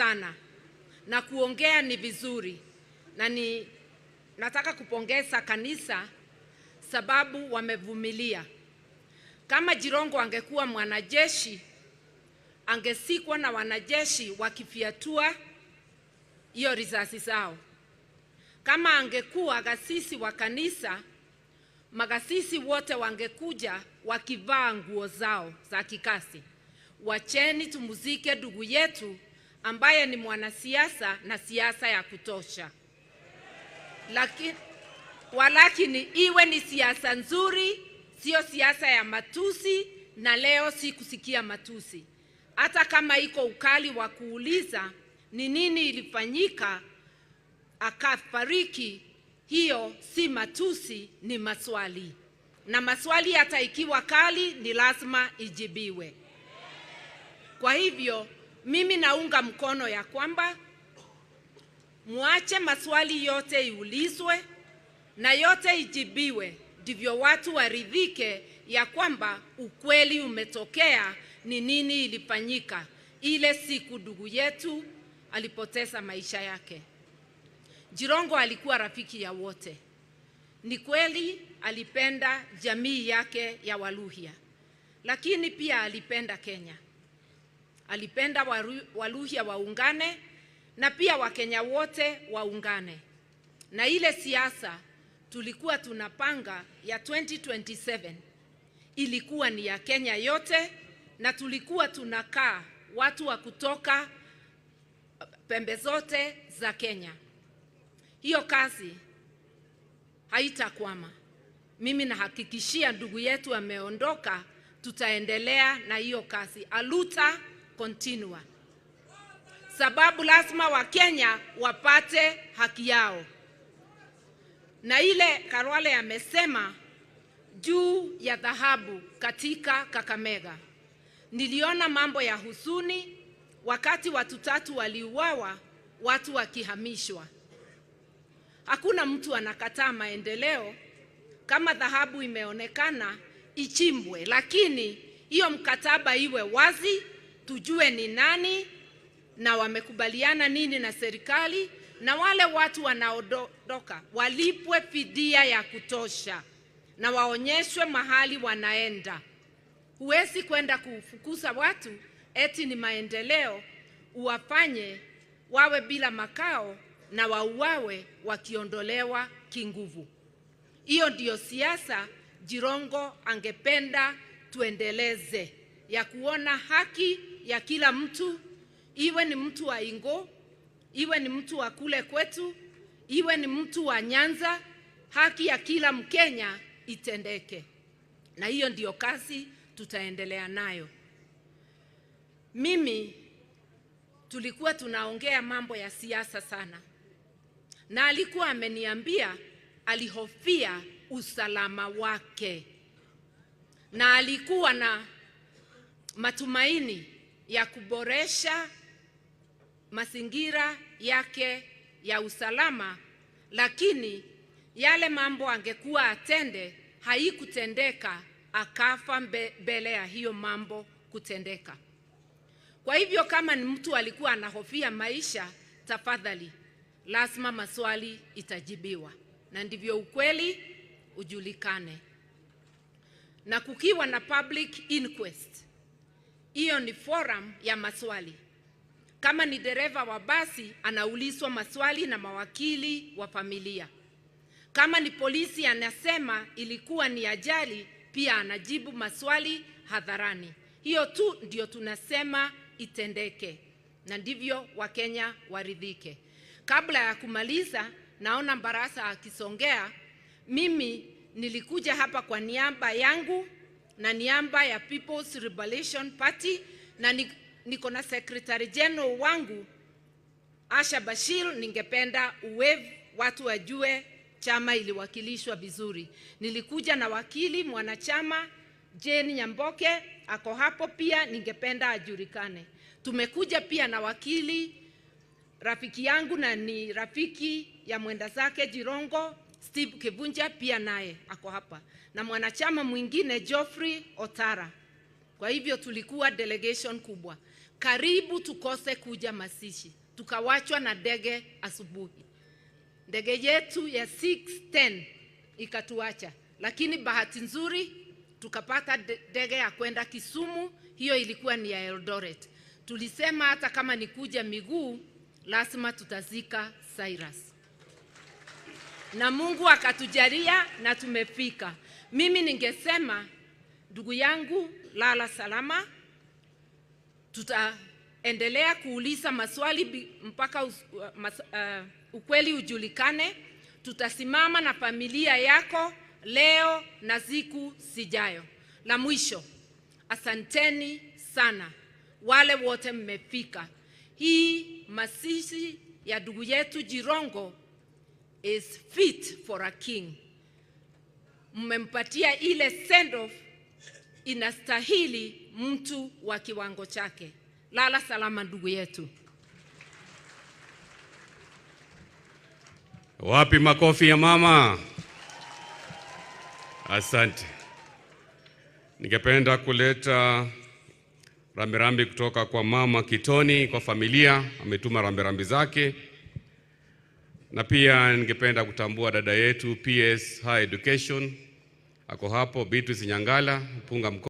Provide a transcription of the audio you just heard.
sana na kuongea ni vizuri, na nataka kupongeza kanisa sababu wamevumilia. Kama Jirongo angekuwa mwanajeshi, angesikwa na wanajeshi wakifiatua hiyo risasi zao. Kama angekuwa gasisi wa kanisa, magasisi wote wangekuja wakivaa nguo zao za kikasi. Wacheni tumuzike ndugu yetu ambaye ni mwanasiasa na siasa ya kutosha. Lakini iwe ni siasa nzuri, sio siasa ya matusi, na leo si kusikia matusi. Hata kama iko ukali wa kuuliza ni nini ilifanyika akafariki, hiyo si matusi, ni maswali. Na maswali hata ikiwa kali ni lazima ijibiwe. Kwa hivyo mimi naunga mkono ya kwamba muache maswali yote iulizwe na yote ijibiwe, ndivyo watu waridhike ya kwamba ukweli umetokea, ni nini ilifanyika ile siku ndugu yetu alipoteza maisha yake. Jirongo alikuwa rafiki ya wote. Ni kweli alipenda jamii yake ya Waluhya, lakini pia alipenda Kenya. Alipenda Waluhya waungane na pia Wakenya wote waungane. Na ile siasa tulikuwa tunapanga ya 2027 ilikuwa ni ya Kenya yote, na tulikuwa tunakaa watu wa kutoka pembe zote za Kenya. Hiyo kazi haitakwama. Mimi nahakikishia ndugu yetu ameondoka, tutaendelea na hiyo kazi. Aluta continua. Sababu lazima Wakenya wapate haki yao. Na ile Karwale amesema juu ya dhahabu katika Kakamega. Niliona mambo ya huzuni wakati watu 3 waliuawa, watu wakihamishwa. Hakuna mtu anakataa maendeleo kama dhahabu imeonekana ichimbwe, lakini hiyo mkataba iwe wazi, tujue ni nani na wamekubaliana nini na serikali, na wale watu wanaodoka walipwe fidia ya kutosha na waonyeshwe mahali wanaenda. Huwezi kwenda kufukuza watu eti ni maendeleo, uwafanye wawe bila makao na wauawe wakiondolewa kinguvu. Hiyo ndiyo siasa Jirongo angependa tuendeleze, ya kuona haki ya kila mtu, iwe ni mtu wa Ingo, iwe ni mtu wa kule kwetu, iwe ni mtu wa Nyanza, haki ya kila Mkenya itendeke. Na hiyo ndiyo kazi tutaendelea nayo. Mimi tulikuwa tunaongea mambo ya siasa sana, na alikuwa ameniambia alihofia usalama wake, na alikuwa na matumaini ya kuboresha mazingira yake ya usalama, lakini yale mambo angekuwa atende haikutendeka, akafa mbele ya hiyo mambo kutendeka. Kwa hivyo kama ni mtu alikuwa anahofia maisha, tafadhali lazima maswali itajibiwa, na ndivyo ukweli ujulikane. Na kukiwa na public inquest, hiyo ni forum ya maswali. Kama ni dereva wa basi, anaulizwa maswali na mawakili wa familia. Kama ni polisi anasema ilikuwa ni ajali, pia anajibu maswali hadharani. Hiyo tu ndio tunasema itendeke, na ndivyo Wakenya waridhike. Kabla ya kumaliza, naona Barasa akisongea. Mimi nilikuja hapa kwa niaba yangu na niaba ya People's Liberation Party, na niko na Secretary General wangu Asha Bashir. Ningependa watu wajue chama iliwakilishwa vizuri. Nilikuja na wakili mwanachama Jane Nyamboke, ako hapo pia, ningependa ajulikane. Tumekuja pia na wakili rafiki yangu na ni rafiki ya mwenda zake Jirongo, Steve Kivunja, pia naye ako hapa, na mwanachama mwingine Geoffrey Otara. Kwa hivyo tulikuwa delegation kubwa. karibu tukose kuja mazishi, tukawachwa na ndege asubuhi. Ndege yetu ya 6:10 ikatuacha, lakini bahati nzuri tukapata ndege ya kwenda Kisumu. Hiyo ilikuwa ni ya Eldoret. Tulisema hata kama ni kuja miguu, lazima tutazika Cyrus, na Mungu akatujalia na tumefika. Mimi ningesema ndugu yangu, lala salama. Tutaendelea kuuliza maswali mpaka ukweli ujulikane. Tutasimama na familia yako leo na siku zijayo. La mwisho, asanteni sana wale wote mmefika. Hii mazishi ya ndugu yetu Jirongo is fit for a king. Mmempatia ile send off inastahili mtu wa kiwango chake. Lala salama ndugu yetu. Wapi makofi ya mama? Asante. Ningependa kuleta rambirambi kutoka kwa mama Kitoni kwa familia, ametuma rambirambi zake. Na pia ningependa kutambua dada yetu PS High Education, ako hapo, Beatrice Nyangala, punga mkono.